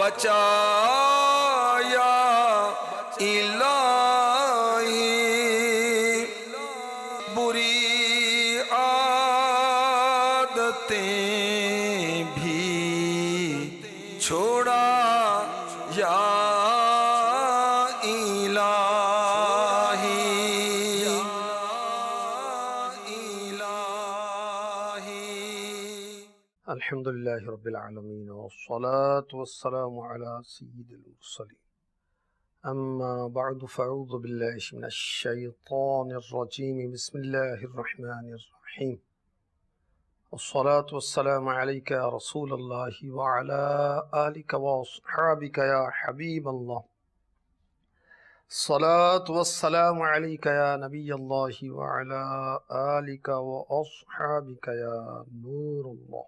بچا یا الہی، بری عادتیں بھی چھوڑا یا الحمد للہ رب العالمین والصلاة والسلام علی سید المرسلین، اما بعد فاعوذ باللہ من الشیطان الرجیم، بسم اللہ الرحمن الرحیم، والصلاة والسلام علیک یا رسول اللہ وعلی آلک واصحابک یا حبیب اللہ، الصلاة والسلام علیک یا نبی اللہ وعلی آلک واصحابک یا نور اللہ۔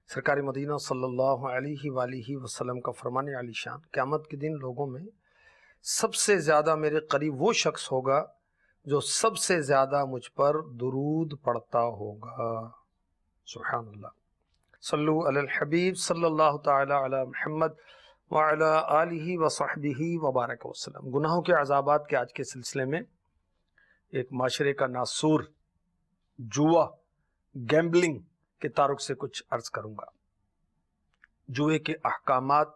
سرکار مدینہ صلی اللہ علیہ وآلہ وسلم کا فرمان عالی شان، قیامت کے دن لوگوں میں سب سے زیادہ میرے قریب وہ شخص ہوگا جو سب سے زیادہ مجھ پر درود پڑھتا ہوگا۔ سبحان اللہ۔ صلو علی الحبیب صلی اللہ تعالی علی محمد وعلی آلہ وصحبہ وبارک وسلم۔ گناہوں کے عذابات کے آج کے سلسلے میں ایک معاشرے کا ناسور جوا، گیمبلنگ کے تعلق سے کچھ عرض کروں گا۔ جوئے کے احکامات،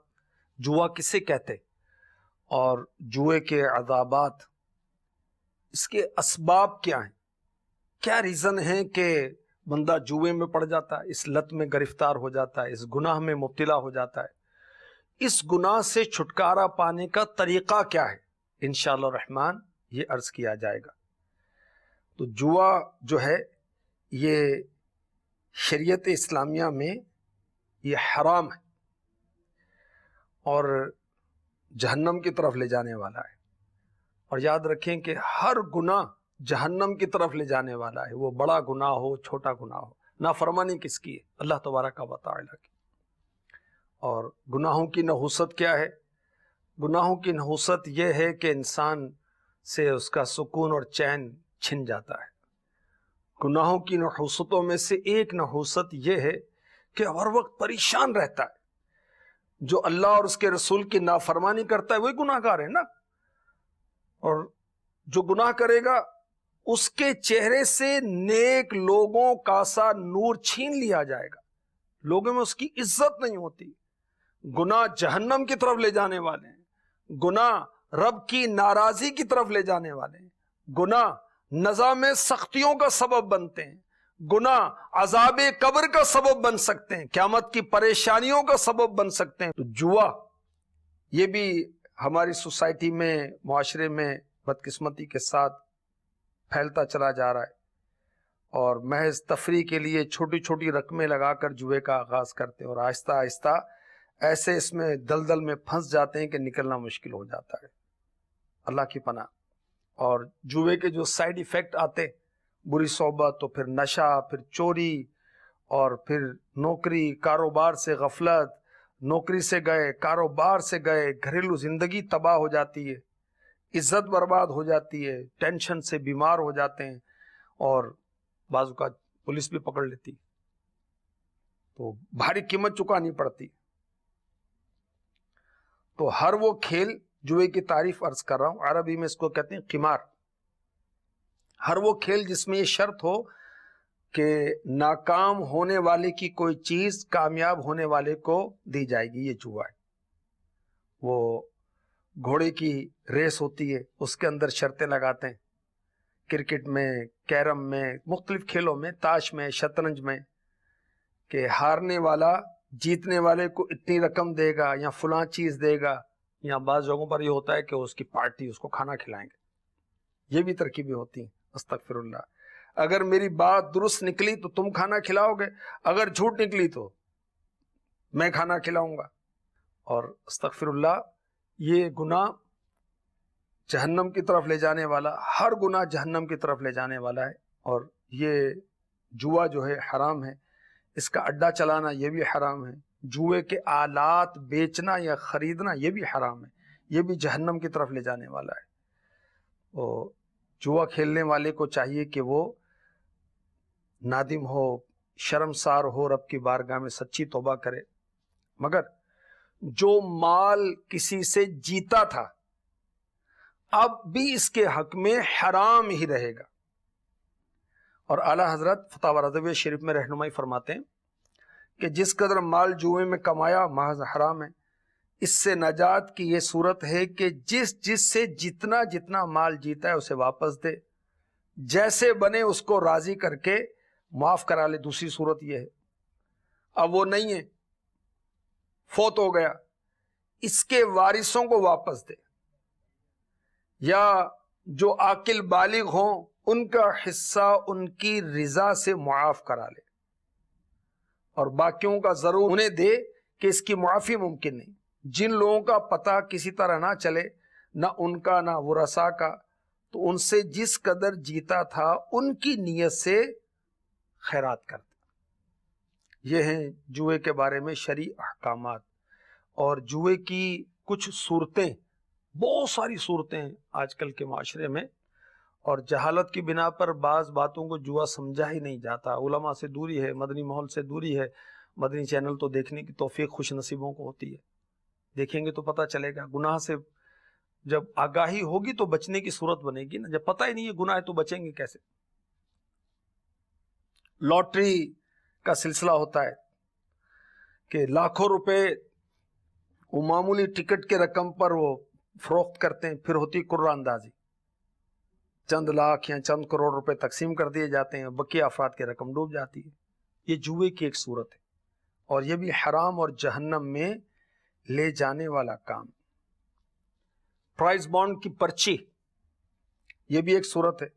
جوا کسے کہتے اور جوئے کے عذابات، اس کے اسباب کیا ہیں، کیا ریزن ہیں کہ بندہ جوئے میں پڑ جاتا ہے، اس لت میں گرفتار ہو جاتا ہے، اس گناہ میں مبتلا ہو جاتا ہے، اس گناہ سے چھٹکارا پانے کا طریقہ کیا ہے، انشاءاللہ الرحمن یہ عرض کیا جائے گا۔ تو جوا جو ہے یہ شریعت اسلامیہ میں یہ حرام ہے اور جہنم کی طرف لے جانے والا ہے، اور یاد رکھیں کہ ہر گناہ جہنم کی طرف لے جانے والا ہے، وہ بڑا گناہ ہو چھوٹا گناہ ہو۔ نافرمانی کس کی ہے؟ اللہ تبارک و تعالی کی۔ اور گناہوں کی نحوست کیا ہے؟ گناہوں کی نحوست یہ ہے کہ انسان سے اس کا سکون اور چین چھن جاتا ہے۔ گناہوں کی نحوستوں میں سے ایک نحوست یہ ہے کہ ہر وقت پریشان رہتا ہے۔ جو اللہ اور اس کے رسول کی نافرمانی کرتا ہے وہی گناہ گار ہے نا، اور جو گناہ کرے گا اس کے چہرے سے نیک لوگوں کا سا نور چھین لیا جائے گا، لوگوں میں اس کی عزت نہیں ہوتی۔ گناہ جہنم کی طرف لے جانے والے ہیں، گناہ رب کی ناراضی کی طرف لے جانے والے ہیں، گناہ نظام سختیوں کا سبب بنتے ہیں، گناہ عذاب قبر کا سبب بن سکتے ہیں، قیامت کی پریشانیوں کا سبب بن سکتے ہیں۔ تو جوا یہ بھی ہماری سوسائٹی میں، معاشرے میں بدقسمتی کے ساتھ پھیلتا چلا جا رہا ہے، اور محض تفریح کے لیے چھوٹی چھوٹی رقمیں لگا کر جوئے کا آغاز کرتے ہیں، اور آہستہ آہستہ ایسے اس میں دلدل میں پھنس جاتے ہیں کہ نکلنا مشکل ہو جاتا ہے۔ اللہ کی پناہ۔ اور جوئے کے جو سائیڈ ایفیکٹ آتے، بری صحبت، تو پھر نشہ، پھر چوری، اور پھر نوکری کاروبار سے غفلت، نوکری سے گئے کاروبار سے گئے، گھریلو زندگی تباہ ہو جاتی ہے، عزت برباد ہو جاتی ہے، ٹینشن سے بیمار ہو جاتے ہیں، اور بعض اوقات پولیس بھی پکڑ لیتی، تو بھاری قیمت چکانی پڑتی۔ تو ہر وہ کھیل، جوئے کی تعریف عرض کر رہا ہوں، عربی میں اس کو کہتے ہیں قمار۔ ہر وہ کھیل جس میں یہ شرط ہو کہ ناکام ہونے والے کی کوئی چیز کامیاب ہونے والے کو دی جائے گی، یہ جوا ہے۔ وہ گھوڑے کی ریس ہوتی ہے، اس کے اندر شرطیں لگاتے ہیں، کرکٹ میں، کیرم میں، مختلف کھیلوں میں، تاش میں، شطرنج میں، کہ ہارنے والا جیتنے والے کو اتنی رقم دے گا یا فلاں چیز دے گا، یا بعض جگہوں پر یہ ہوتا ہے کہ اس کی پارٹی، اس کو کھانا کھلائیں گے۔ یہ بھی ترکیبیں ہوتی ہیں، استغفر اللہ۔ اگر میری بات درست نکلی تو تم کھانا کھلاؤ گے، اگر جھوٹ نکلی تو میں کھانا کھلاؤں گا۔ اور استغفر اللہ، یہ گناہ جہنم کی طرف لے جانے والا، ہر گناہ جہنم کی طرف لے جانے والا ہے، اور یہ جوا جو ہے حرام ہے۔ اس کا اڈا چلانا یہ بھی حرام ہے، جوئے کے آلات بیچنا یا خریدنا یہ بھی حرام ہے، یہ بھی جہنم کی طرف لے جانے والا ہے۔ جوا کھیلنے والے کو چاہیے کہ وہ نادم ہو، شرمسار ہو، رب کی بارگاہ میں سچی توبہ کرے، مگر جو مال کسی سے جیتا تھا اب بھی اس کے حق میں حرام ہی رہے گا۔ اور اعلیٰ حضرت فتاوی رضویہ شریف میں رہنمائی فرماتے ہیں کہ جس قدر مال جوئے میں کمایا محض حرام ہے۔ اس سے نجات کی یہ صورت ہے کہ جس سے جتنا جتنا مال جیتا ہے اسے واپس دے، جیسے بنے اس کو راضی کر کے معاف کرا لے۔ دوسری صورت یہ ہے اب وہ نہیں ہے، فوت ہو گیا، اس کے وارثوں کو واپس دے، یا جو عاقل بالغ ہوں ان کا حصہ ان کی رضا سے معاف کرا لے، اور باقیوں کا ضرور انہیں دے کہ اس کی معافی ممکن نہیں۔ جن لوگوں کا پتہ کسی طرح نہ چلے، نہ ان کا نہ ورثاء کا، تو ان سے جس قدر جیتا تھا ان کی نیت سے خیرات کرتے۔ یہ ہیں جوئے کے بارے میں شرعی احکامات۔ اور جوئے کی کچھ صورتیں، بہت ساری صورتیں ہیں آج کل کے معاشرے میں، اور جہالت کی بنا پر بعض باتوں کو جوا سمجھا ہی نہیں جاتا۔ علماء سے دوری ہے، مدنی ماحول سے دوری ہے۔ مدنی چینل تو دیکھنے کی توفیق خوش نصیبوں کو ہوتی ہے، دیکھیں گے تو پتہ چلے گا۔ گناہ سے جب آگاہی ہوگی تو بچنے کی صورت بنے گی نا، جب پتہ ہی نہیں ہے گناہ ہے تو بچیں گے کیسے؟ لاٹری کا سلسلہ ہوتا ہے کہ لاکھوں روپے وہ معمولی ٹکٹ کے رقم پر وہ فروخت کرتے ہیں، پھر ہوتی قرعہ اندازی، چند لاکھ یا چند کروڑ روپے تقسیم کر دیے جاتے ہیں، بقیہ افراد کی رقم ڈوب جاتی ہے۔ یہ جوئے کی ایک صورت ہے، اور یہ بھی حرام اور جہنم میں لے جانے والا کام۔ پرائز بانڈ کی پرچی، یہ بھی ایک صورت ہے۔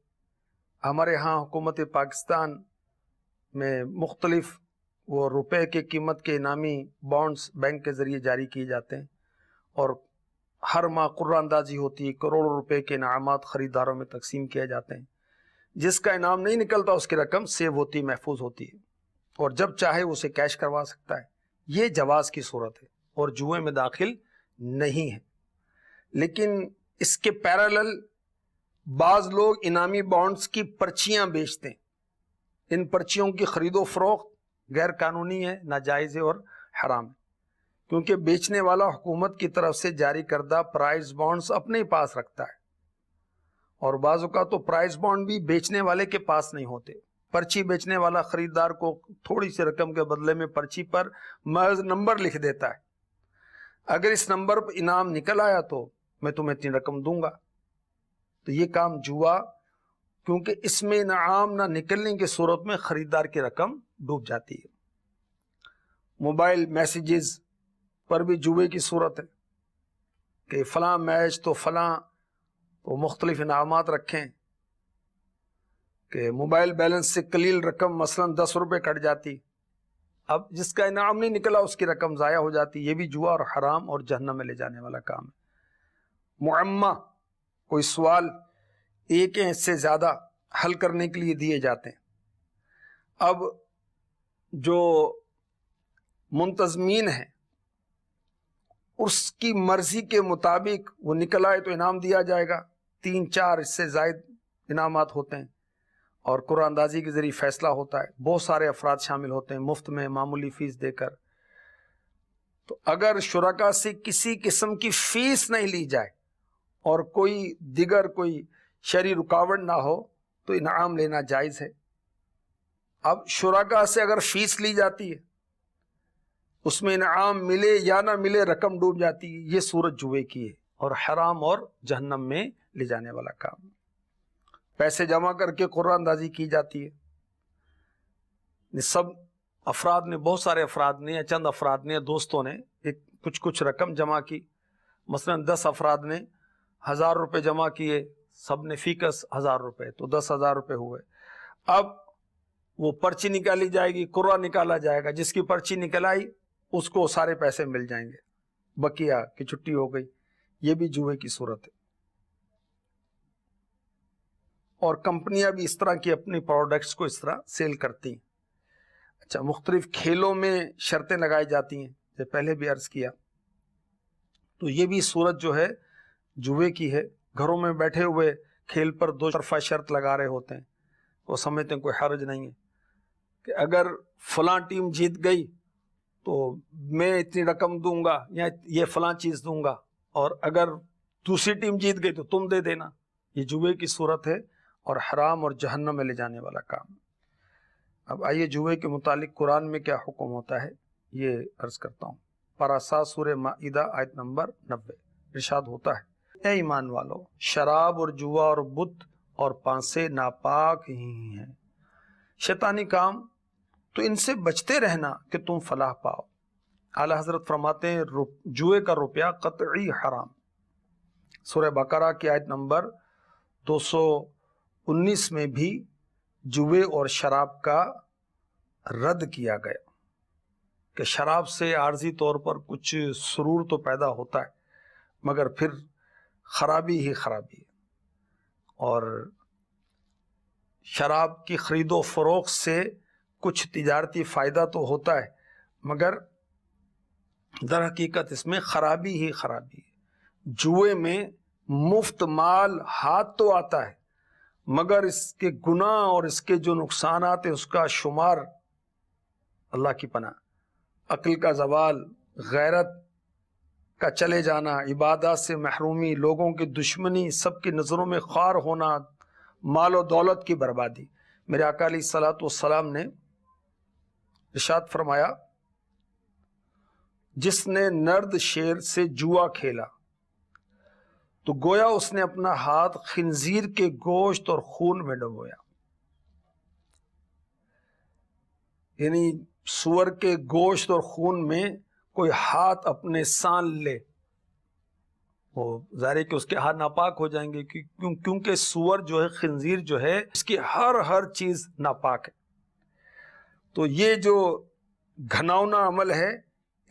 ہمارے ہاں حکومت پاکستان میں مختلف وہ روپے کے قیمت کے انعامی بانڈز بینک کے ذریعے جاری کیے جاتے ہیں، اور ہر ماہ قرعہ اندازی ہوتی ہے، کروڑوں روپے کے انعامات خریداروں میں تقسیم کیے جاتے ہیں۔ جس کا انعام نہیں نکلتا اس کی رقم سیو ہوتی، محفوظ ہوتی ہے، اور جب چاہے اسے کیش کروا سکتا ہے۔ یہ جواز کی صورت ہے اور جوئے میں داخل نہیں ہے۔ لیکن اس کے پیرالل بعض لوگ انعامی بانڈز کی پرچیاں بیچتے ہیں۔ ان پرچیوں کی خرید و فروخت غیر قانونی ہے، ناجائز ہے اور حرام ہے، کیونکہ بیچنے والا حکومت کی طرف سے جاری کردہ پرائز بانڈز اپنے پاس رکھتا ہے، اور بعض اوقات تو پرائز بانڈ بھی بیچنے والے کے پاس نہیں ہوتے۔ پرچی بیچنے والا خریدار کو تھوڑی سی رقم کے بدلے میں پرچی پر محض نمبر لکھ دیتا ہے، اگر اس نمبر پر انعام نکل آیا تو میں تمہیں اتنی رقم دوں گا۔ تو یہ کام جوا، کیونکہ اس میں انعام نہ نکلنے کی صورت میں خریدار کی رقم ڈوب جاتی ہے۔ موبائل میسیجز پر بھی جوئے کی صورت ہے کہ فلاں میچ تو فلاں، تو مختلف انعامات رکھیں کہ موبائل بیلنس سے قلیل رقم مثلا 10 روپے کٹ جاتی، اب جس کا انعام نہیں نکلا اس کی رقم ضائع ہو جاتی۔ یہ بھی جوا اور حرام اور جہنم میں لے جانے والا کام ہے۔ معمہ، کوئی سوال ایک یا اس سے زیادہ حل کرنے کے لیے دیے جاتے ہیں۔ اب جو منتظمین ہیں اس کی مرضی کے مطابق وہ نکل آئے تو انعام دیا جائے گا، 3-4 اس سے زائد انعامات ہوتے ہیں، اور قرعہ اندازی کے ذریعے فیصلہ ہوتا ہے۔ بہت سارے افراد شامل ہوتے ہیں مفت میں، معمولی فیس دے کر۔ تو اگر شرکا سے کسی قسم کی فیس نہیں لی جائے اور کوئی دیگر کوئی شرعی رکاوٹ نہ ہو تو انعام لینا جائز ہے۔ اب شرکا سے اگر فیس لی جاتی ہے، اس میں انعام ملے یا نہ ملے رقم ڈوب جاتی ہے، یہ صورت جوئے کی ہے اور حرام اور جہنم میں لے جانے والا کام۔ پیسے جمع کر کے قرعہ اندازی کی جاتی ہے۔ سب افراد نے، بہت سارے افراد نے یا چند افراد نے یا دوستوں نے ایک کچھ رقم جمع کی، مثلا 10 افراد نے 1000 روپے جمع کیے، سب نے فیکس 1000 روپے، تو 10,000 روپے ہوئے۔ اب وہ پرچی نکالی جائے گی، قرعہ نکالا جائے گا، جس کی پرچی نکل آئی اس کو سارے پیسے مل جائیں گے، بقیہ کی چھٹی ہو گئی۔ یہ بھی جوئے کی صورت ہے۔ اور کمپنیاں بھی اس طرح کی اپنی پروڈکٹس کو اس طرح سیل کرتی ہیں۔ اچھا، مختلف کھیلوں میں شرطیں لگائی جاتی ہیں، جو پہلے بھی عرض کیا، تو یہ بھی صورت جو ہے جوئے کی ہے۔ گھروں میں بیٹھے ہوئے کھیل پر 2 طرفہ شرط لگا رہے ہوتے ہیں، وہ سمجھتے ہیں کوئی حرج نہیں ہے کہ اگر فلاں ٹیم جیت گئی تو میں اتنی رقم دوں گا یا یہ فلاں چیز دوں گا، اور اگر دوسری ٹیم جیت گئی تو تم دے دینا. یہ جوئے کی صورت ہے اور حرام اور جہنم میں لے جانے والا کام. اب آئیے جوئے کے متعلق قرآن میں کیا حکم ہوتا ہے یہ عرض کرتا ہوں. پارہ 7 سورہ مائدہ آیت نمبر 90 ارشاد ہوتا ہے، اے ایمان والو، شراب اور جوا اور بت اور پانسے ناپاک ہی ہیں، شیطانی کام، تو ان سے بچتے رہنا کہ تم فلاح پاؤ. اعلی حضرت فرماتے ہیں جوئے کا روپیہ قطعی حرام. سورہ بقرہ کی آیت نمبر 219 میں بھی جوئے اور شراب کا رد کیا گیا کہ شراب سے عارضی طور پر کچھ سرور تو پیدا ہوتا ہے مگر پھر خرابی ہی خرابی ہے، اور شراب کی خرید و فروخت سے کچھ تجارتی فائدہ تو ہوتا ہے مگر در حقیقت اس میں خرابی ہی خرابی ہے. جوئے میں مفت مال ہاتھ تو آتا ہے مگر اس کے گناہ اور اس کے جو نقصانات ہیں اس کا شمار، اللہ کی پناہ، عقل کا زوال، غیرت کا چلے جانا، عبادات سے محرومی، لوگوں کی دشمنی، سب کی نظروں میں خوار ہونا، مال و دولت کی بربادی. میرے آقا علیہ الصلوۃ والسلام نے ارشاد فرمایا، جس نے نرد شیر سے جوا کھیلا تو گویا اس نے اپنا ہاتھ خنزیر کے گوشت اور خون میں ڈبویا. یعنی سور کے گوشت اور خون میں کوئی ہاتھ اپنے سان لے، وہ ظاہر ہے کہ اس کے ہاتھ ناپاک ہو جائیں گے، کیونکہ سور جو ہے، خنزیر جو ہے، اس کی ہر چیز ناپاک ہے. تو یہ جو گھناؤنا عمل ہے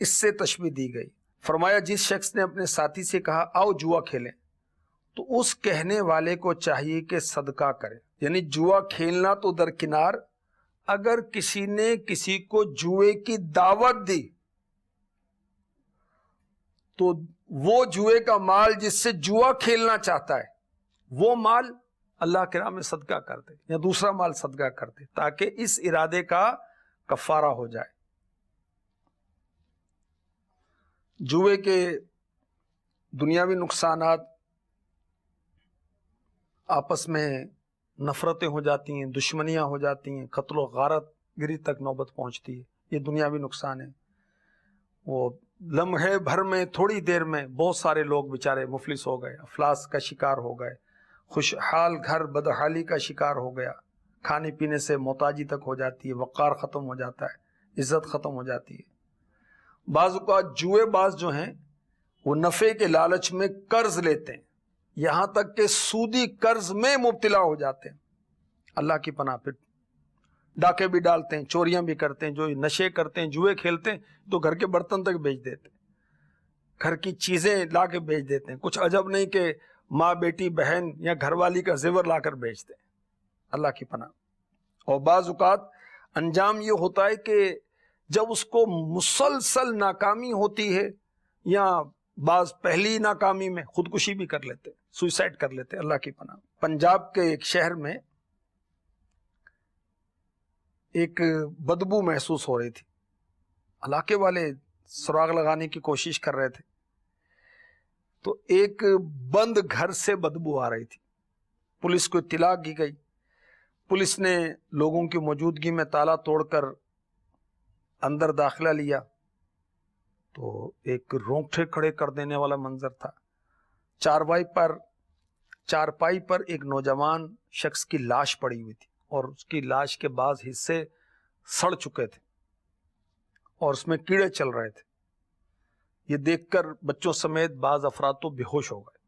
اس سے تشبیہ دی گئی. فرمایا جس شخص نے اپنے ساتھی سے کہا آؤ جوا کھیلیں تو اس کہنے والے کو چاہیے کہ صدقہ کرے. یعنی جوا کھیلنا تو درکنار، اگر کسی نے کسی کو جوئے کی دعوت دی تو وہ جوئے کا مال جس سے جوا کھیلنا چاہتا ہے وہ مال اللہ کے راہ میں صدقہ کر دے یا دوسرا مال صدقہ کر دے تاکہ اس ارادے کا کفارہ ہو جائے. جوئے کے دنیاوی نقصانات، آپس میں نفرتیں ہو جاتی ہیں، دشمنیاں ہو جاتی ہیں، قتل و غارت گری تک نوبت پہنچتی ہے. یہ دنیاوی نقصان ہے. وہ لمحے بھر میں، تھوڑی دیر میں بہت سارے لوگ بیچارے مفلس ہو گئے، افلاس کا شکار ہو گئے، خوشحال گھر بدحالی کا شکار ہو گیا، کھانے پینے سے محتاجی تک ہو جاتی ہے، وقار ختم ہو جاتا ہے، عزت ختم ہو جاتی ہے. بعض اوقات جوئے باز جو ہیں وہ نفع کے لالچ میں قرض لیتے ہیں، یہاں تک کہ سودی قرض میں مبتلا ہو جاتے ہیں. اللہ کی پناہ. پھر ڈاکے بھی ڈالتے ہیں، چوریاں بھی کرتے ہیں، جو نشے کرتے ہیں، جوئے کھیلتے ہیں تو گھر کے برتن تک بیچ دیتے ہیں، گھر کی چیزیں لا کے بیچ دیتے ہیں. کچھ عجب نہیں کہ ماں، بیٹی، بہن یا گھر والی کا زیور لا کر بیچتے ہیں. اللہ کی پناہ. اور بعض اوقات انجام یہ ہوتا ہے کہ جب اس کو مسلسل ناکامی ہوتی ہے یا بعض پہلی ناکامی میں خودکشی بھی کر لیتے، سوئسائڈ کر لیتے. اللہ کی پناہ. پنجاب کے ایک شہر میں ایک بدبو محسوس ہو رہی تھی. علاقے والے سراغ لگانے کی کوشش کر رہے تھے تو ایک بند گھر سے بدبو آ رہی تھی. پولیس کو اطلاع کی گئی. پولیس نے لوگوں کی موجودگی میں تالا توڑ کر اندر داخلہ لیا تو ایک رونگٹے کھڑے کر دینے والا منظر تھا. چارپائی پر ایک نوجوان شخص کی لاش پڑی ہوئی تھی اور اس کی لاش کے بعض حصے سڑ چکے تھے اور اس میں کیڑے چل رہے تھے. یہ دیکھ کر بچوں سمیت بعض افراد تو بے ہوش ہو گئے.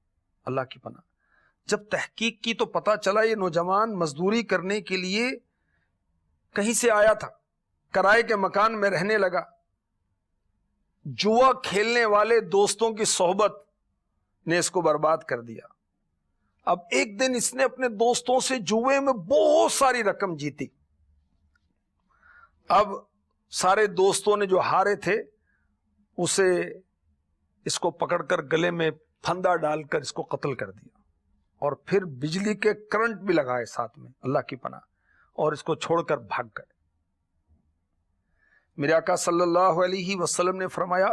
اللہ کی پناہ. جب تحقیق کی تو پتہ چلا یہ نوجوان مزدوری کرنے کے لیے کہیں سے آیا تھا، کرائے کے مکان میں رہنے لگا. جوا کھیلنے والے دوستوں کی صحبت نے اس کو برباد کر دیا. اب ایک دن اس نے اپنے دوستوں سے جوئے میں بہت ساری رقم جیتی. اب سارے دوستوں نے جو ہارے تھے اسے اس کو پکڑ کر گلے میں پھندا ڈال کر اس کو قتل کر دیا اور پھر بجلی کے کرنٹ بھی لگائے ساتھ میں. اللہ کی پناہ. اور اس کو چھوڑ کر بھاگ گئے. میرے آقا صلی اللہ علیہ وسلم نے فرمایا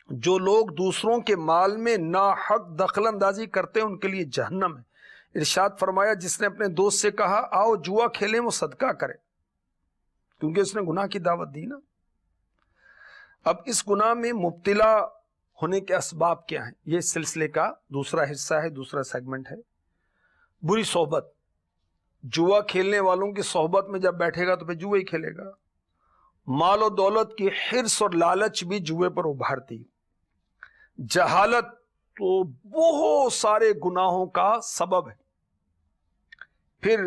جو لوگ دوسروں کے مال میں ناحق دخل اندازی کرتے ہیں ان کے لیے جہنم ہے۔ ارشاد فرمایا جس نے اپنے دوست سے کہا آؤ جوا کھیلیں وہ صدقہ کرے، کیونکہ اس نے گناہ کی دعوت دی نا۔ اب اس گناہ میں مبتلا ہونے کے اسباب کیا ہیں، یہ اس سلسلے کا دوسرا حصہ ہے، دوسرا سیگمنٹ ہے۔ بری صحبت، جوا کھیلنے والوں کی صحبت میں جب بیٹھے گا تو پھر جوا ہی کھیلے گا۔ مال و دولت کی حرص اور لالچ بھی جوے پر ابھارتی۔ جہالت تو بہت سارے گناہوں کا سبب ہے۔ پھر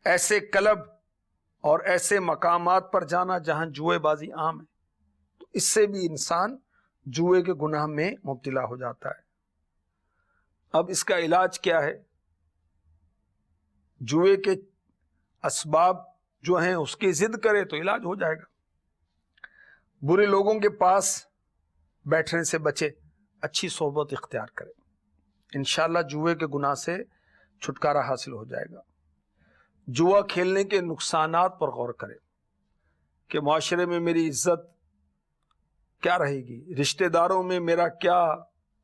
ایسے کلب اور ایسے مقامات پر جانا جہاں جوئے بازی عام ہے، تو اس سے بھی انسان جوئے کے گناہ میں مبتلا ہو جاتا ہے۔ اب اس کا علاج کیا ہے؟ جوئے کے اسباب جو ہیں اس کی ضد کرے تو علاج ہو جائے گا۔ برے لوگوں کے پاس بیٹھنے سے بچے، اچھی صحبت اختیار کرے، انشاءاللہ جوئے کے گناہ سے چھٹکارا حاصل ہو جائے گا۔ جوا کھیلنے کے نقصانات پر غور کرے کہ معاشرے میں میری عزت کیا رہے گی، رشتہ داروں میں میرا کیا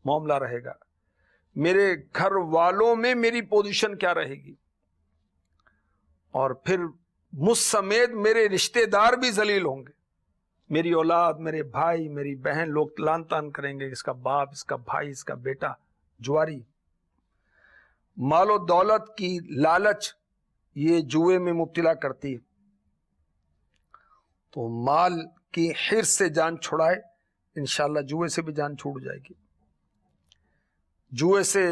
معاملہ رہے گا، میرے گھر والوں میں میری پوزیشن کیا رہے گی، اور پھر مجھ سمیت میرے رشتہ دار بھی ذلیل ہوں گے، میری اولاد، میرے بھائی، میری بہن، لوگ لان تان کریں گے، اس کا باپ، اس کا بھائی، اس کا بیٹا جواری۔ مال و دولت کی لالچ یہ جوئے میں مبتلا کرتی ہے، تو مال کی حرص سے جان چھڑائے، انشاءاللہ جوئے سے بھی جان چھوٹ جائے گی۔ جوئے سے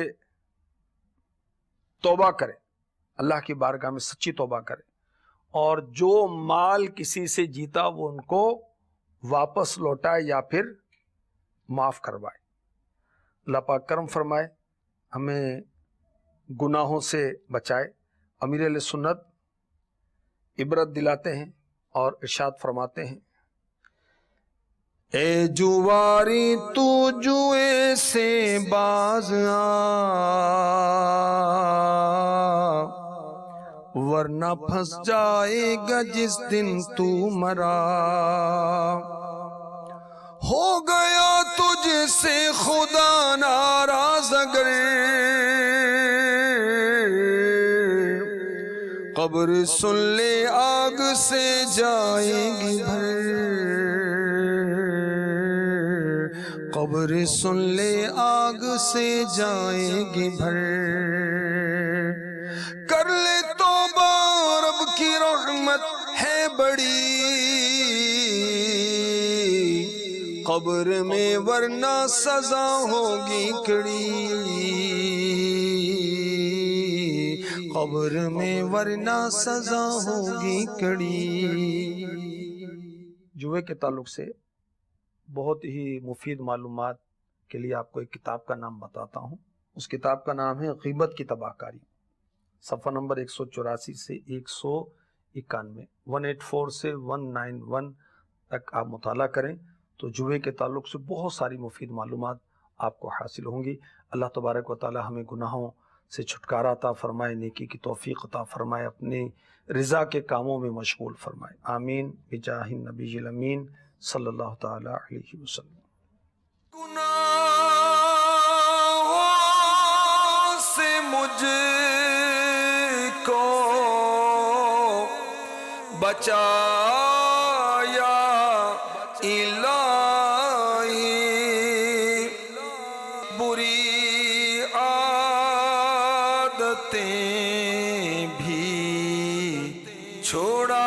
توبہ کرے، اللہ کی بارگاہ میں سچی توبہ کرے، اور جو مال کسی سے جیتا وہ ان کو واپس لوٹائے یا پھر معاف کروائے۔ اللہ پاک کرم فرمائے، ہمیں گناہوں سے بچائے۔ امیر اہل سنت عبرت دلاتے ہیں اور ارشاد فرماتے ہیں اے جواری تو جوئے سے باز آ، ورنہ پھنس جائے گا جس دن تو مرا، ہو گیا تجھ سے خدا ناراض اگر قبر سن لے آگ سے جائے گی بھر، قبر سن لے آگ سے جائے گی بھر، کر لے توبہ رب کی رحمت ہے بڑی قبر میں ورنہ سزا ہوگی کڑی، قبر میں ورنہ سزا ہوگی کڑی۔ جوئے کے تعلق سے بہت ہی مفید معلومات کے لیے آپ کو ایک کتاب کا نام بتاتا ہوں۔ اس کتاب کا نام ہے غیبت کی تباہ کاری، صفحہ نمبر 184 سے 191، 184 سے 191 تک آپ مطالعہ کریں تو جوئے کے تعلق سے بہت ساری مفید معلومات آپ کو حاصل ہوں گی۔ اللہ تبارک و تعالی ہمیں گناہوں سے چھٹکارا عطا فرمائے، نیکی کی توفیق عطا فرمائے، اپنی رضا کے کاموں میں مشغول فرمائے، آمین بجاہ النبی الامین صلی اللہ تعالی علیہ وسلم۔ گناہوں سے مجھ کو بچایا الہی، بری عادتیں بھی چھوڑا